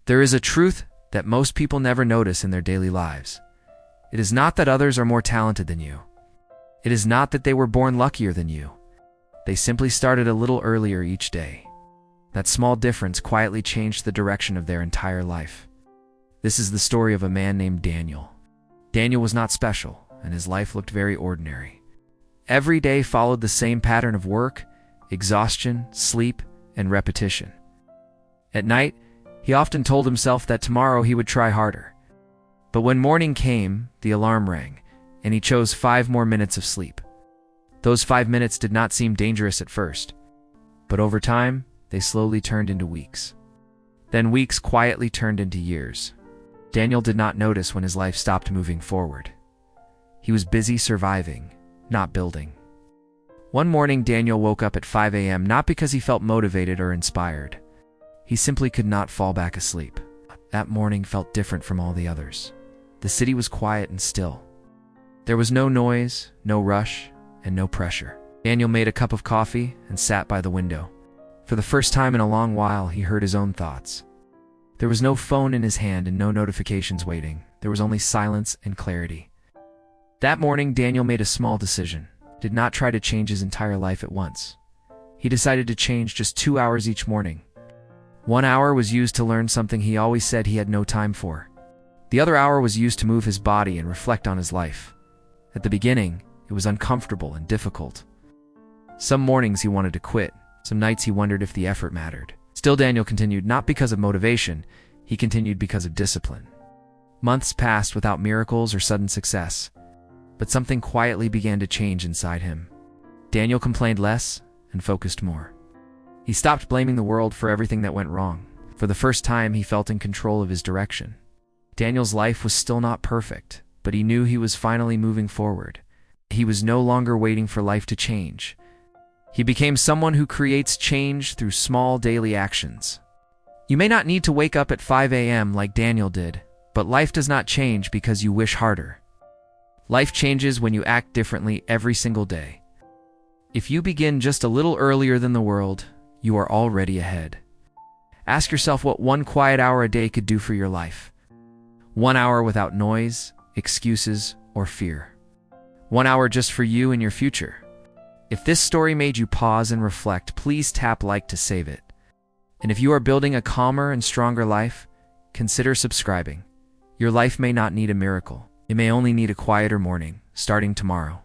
There is a truth that most people never notice in their daily lives. It is not that others are more talented than you. It is not that they were born luckier than you. They simply started a little earlier each day. That small difference quietly changed the direction of their entire life. This is the story of a man named Daniel. Daniel was not special, and his life looked very ordinary. Every day followed the same pattern of work, exhaustion, sleep, and repetition. At night, he often told himself that tomorrow he would try harder. But when morning came, the alarm rang, and he chose 5 more minutes of sleep. Those 5 minutes did not seem dangerous at first, but over time, they slowly turned into weeks. Then weeks quietly turned into years. Daniel did not notice when his life stopped moving forward. He was busy surviving, not building. One morning, Daniel woke up at 5 a.m. not because he felt motivated or inspired. He simply could not fall back asleep. That morning felt different from all the others. The city was quiet and still. There was no noise, no rush, and no pressure. Daniel made a cup of coffee and sat by the window. For the first time in a long while, he heard his own thoughts. There was no phone in his hand and no notifications waiting. There was only silence and clarity. That morning, Daniel made a small decision. Did not try to change his entire life at once. He decided to change just 2 hours each morning. 1 hour was used to learn something he always said he had no time for. The other hour was used to move his body and reflect on his life. At the beginning, it was uncomfortable and difficult. Some mornings he wanted to quit. Some nights he wondered if the effort mattered. Still, Daniel continued, not because of motivation, he continued because of discipline. Months passed without miracles or sudden success, but something quietly began to change inside him. Daniel complained less and focused more. He stopped blaming the world for everything that went wrong. For the first time, he felt in control of his direction. Daniel's life was still not perfect, but he knew he was finally moving forward. He was no longer waiting for life to change. He became someone who creates change through small daily actions. You may not need to wake up at 5 a.m. like Daniel did, but life does not change because you wish harder. Life changes when you act differently every single day. If you begin just a little earlier than the world, you are already ahead. Ask yourself what 1 quiet hour a day could do for your life. 1 hour without noise, excuses, or fear. 1 hour just for you and your future. If this story made you pause and reflect, please tap like to save it. And if you are building a calmer and stronger life, consider subscribing. Your life may not need a miracle. It may only need a quieter morning, starting tomorrow.